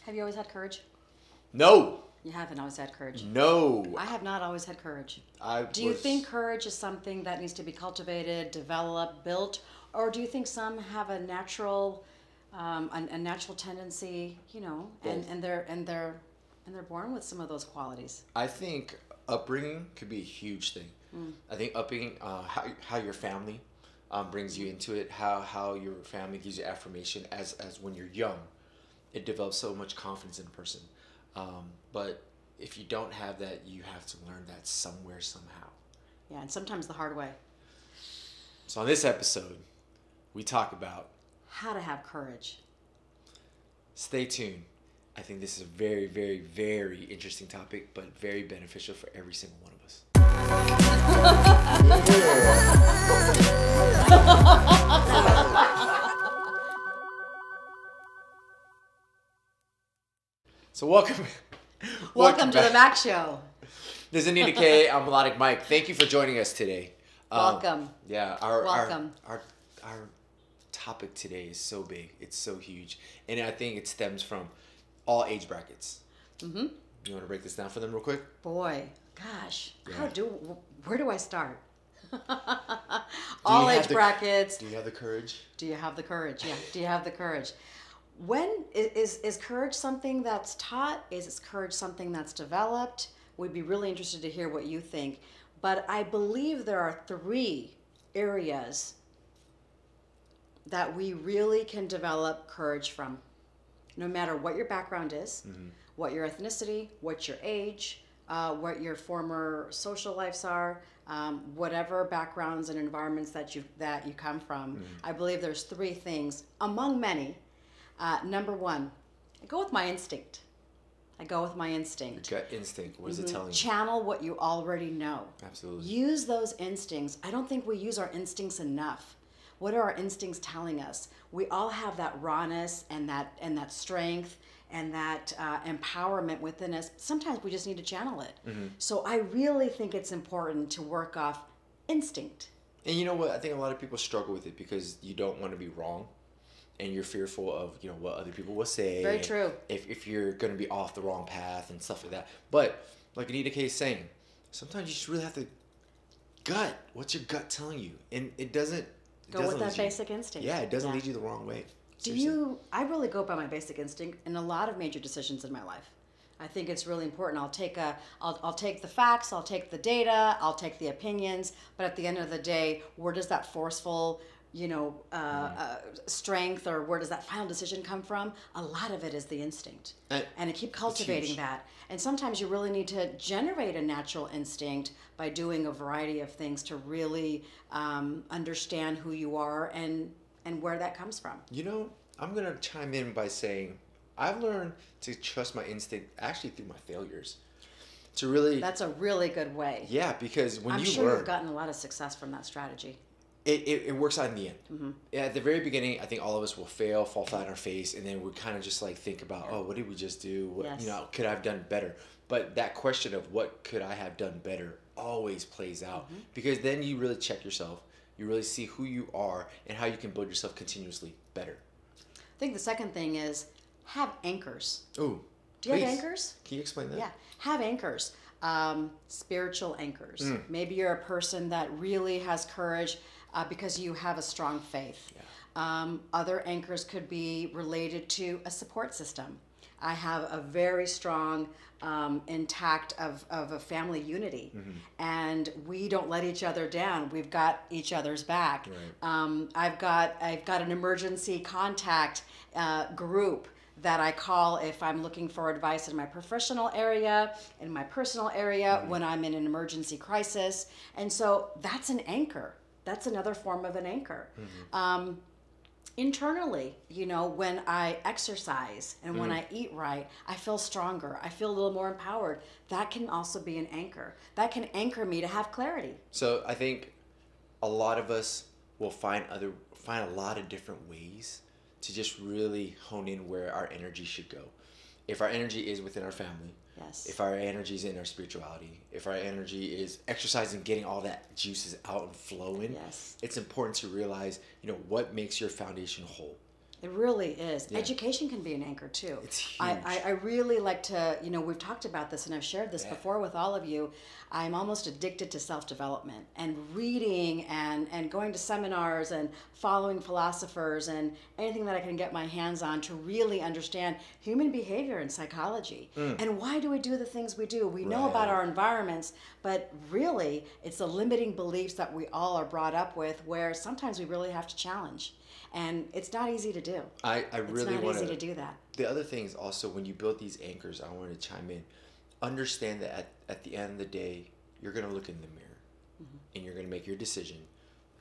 Have you always had courage? No. You haven't always had courage. No. I have not always had courage. Do you you think courage is something that needs to be cultivated, developed, built, or do you think some have a natural, a natural tendency, you know, and they're born with some of those qualities? I think upbringing could be a huge thing. I think upbringing, how your family brings you into it, how your family gives you affirmation as when you're young, it develops so much confidence in a person. But if you don't have that, you have to learn that somewhere, somehow. Yeah, and sometimes the hard way. So on this episode, we talk about how to have courage. Stay tuned. I think this is a very, very, very interesting topic, but very beneficial for every single one of us. So Welcome to the Mac Show. This is Anita K. I'm MelodicMic. Thank you for joining us today. Welcome. Yeah, Welcome. Our topic today is so big. It's so huge, and I think it stems from all age brackets. Mm-hmm. You want to break this down for them real quick? Boy, gosh, Yeah. Where do I start? All age brackets. Do you have the courage? Do you have the courage? Yeah. Do you have the courage? When is courage something that's taught? Is courage something that's developed? We'd be really interested to hear what you think. But I believe there are 3 areas that we really can develop courage from. No matter what your background is, what your ethnicity, what your age, what your former social lives are, whatever backgrounds and environments that you come from. I believe there's 3 things among many. Number 1, I go with my instinct. Your gut instinct. What is it telling you? Channel what you already know. Absolutely. Use those instincts. I don't think we use our instincts enough. What are our instincts telling us? We all have that rawness and that strength and that empowerment within us. Sometimes we just need to channel it. So I really think it's important to work off instinct. And you know what? I think a lot of people struggle with it because you don't want to be wrong. And you're fearful of, you know, what other people will say. Very true. If you're going to be off the wrong path and stuff like that. But like Anita K is saying, sometimes you just really have to gut. What's your gut telling you? And it doesn't Go with that basic instinct. Yeah, it doesn't lead you the wrong way. I really go by my basic instinct in a lot of major decisions in my life. I think it's really important. I'll take the facts, I'll take the data, I'll take the opinions, but at the end of the day, where does that forceful, strength, or where does that final decision come from? A lot of it is the instinct. And I keep cultivating that. And sometimes you really need to generate a natural instinct by doing a variety of things to really understand who you are and where that comes from. You know, I'm going to chime in by saying I've learned to trust my instinct actually through my failures. That's a really good way. Yeah, because when I'm sure you've gotten a lot of success from that strategy. It works out in the end. At the very beginning, I think all of us will fail, fall flat on our face, and then we kind of just like think about, oh, what did we just do? What, could I have done better? But that question of what could I have done better always plays out because then you really check yourself. You really see who you are and how you can build yourself continuously better. I think the second thing is have anchors. Ooh, do you have anchors? Can you explain that? Yeah, have anchors. Spiritual anchors. Maybe you're a person that really has courage because you have a strong faith. Yeah. Other anchors could be related to a support system. I have a very strong intact of a family unity, and we don't let each other down. We've got each other's back. Right. I've got an emergency contact group that I call if I'm looking for advice in my professional area, in my personal area, when I'm in an emergency crisis. And so that's an anchor. That's another form of an anchor. Internally, when I exercise and when I eat right, I feel stronger. I feel a little more empowered. That can also be an anchor. That can anchor me to have clarity. So I think a lot of us will find a lot of different ways to just really hone in where our energy should go. If our energy is within our family, yes. If our energy is in our spirituality, if our energy is exercising, getting all that juices out and flowing, yes. It's important to realize, what makes your foundation whole. It really is. Yeah. Education can be an anchor too. It's huge. I really like to, we've talked about this and I've shared this before with all of you. I'm almost addicted to self-development and reading and going to seminars and following philosophers and anything that I can get my hands on to really understand human behavior and psychology. And why do we do the things we do? We know about our environments, but really it's the limiting beliefs that we all are brought up with where sometimes we really have to challenge. And it's not easy to do. I really want It's not easy to do that. The other thing is also when you build these anchors, I want to chime in. Understand that at the end of the day, you're going to look in the mirror and you're going to make your decision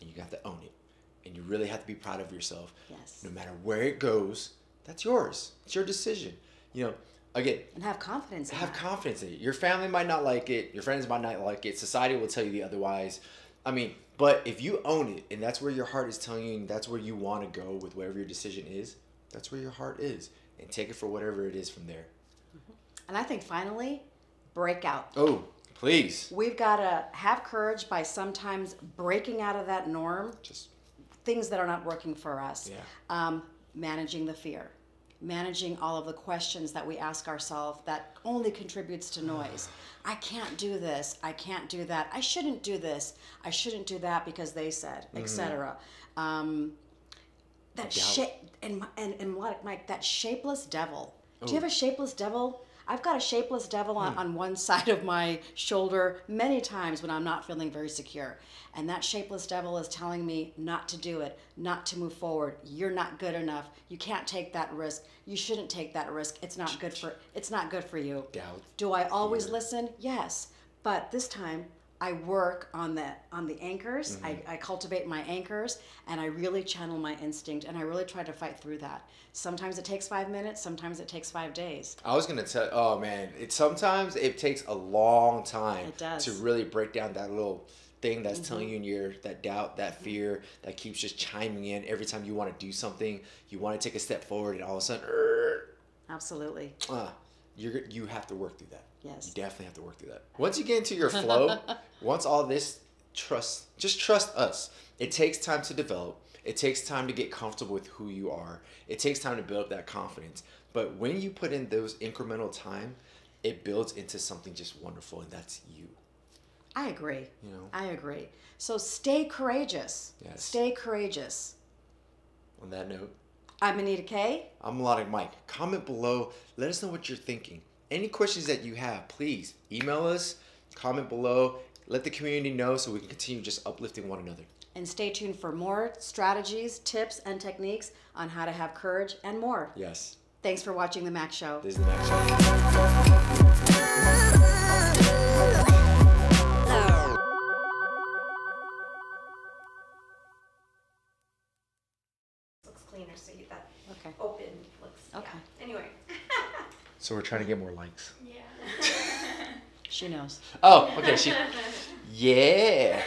and you got to own it. And you really have to be proud of yourself. Yes. No matter where it goes, that's yours. It's your decision. Again. And have confidence in Have that. confidence in it. Your family might not like it. Your friends might not like it. Society will tell you the otherwise. But if you own it and that's where your heart is telling you and that's where you want to go with whatever your decision is, that's where your heart is. And take it for whatever it is from there. And I think finally, break out. Oh, please. We've got to have courage by sometimes breaking out of that norm, things that are not working for us. Yeah. Managing the fear. Managing all of the questions that we ask ourselves that only contributes to noise. I can't do this. I can't do that. I shouldn't do this. I shouldn't do that because they said, etc. That Mike, that shapeless devil. Do you have a shapeless devil? I've got a shapeless devil on one side of my shoulder many times when I'm not feeling very secure. And that shapeless devil is telling me not to do it, not to move forward. You're not good enough. You can't take that risk. You shouldn't take that risk. It's not good for you. Doubt. Do I always listen? Yes. But this time I work on the anchors. I cultivate my anchors and I really channel my instinct and I really try to fight through that. Sometimes it takes 5 minutes, sometimes it takes 5 days. I was going to tell, oh man, sometimes it takes a long time It does. to really break down that little thing that's telling you in your, that doubt, that fear, that keeps just chiming in every time you want to do something, you want to take a step forward and all of a sudden, Absolutely. you have to work through that. Yes. You definitely have to work through that. Once you get into your flow, once all this just trust us. It takes time to develop. It takes time to get comfortable with who you are. It takes time to build up that confidence. But when you put in those incremental time, it builds into something just wonderful, and that's you. I agree. You know? I agree. So stay courageous. Yes. Stay courageous. On that note, I'm Anita Kay. I'm MelodicMic. Comment below. Let us know what you're thinking. Any questions that you have, please email us, comment below. Let the community know so we can continue just uplifting one another. And stay tuned for more strategies, tips, and techniques on how to have courage and more. Yes. Thanks for watching The Mac Show. This is The Mac Show. Looks cleaner, so that Okay. open looks. Okay. Yeah. Anyway. So we're trying to get more likes. Yeah. She knows. Oh, okay. Yeah.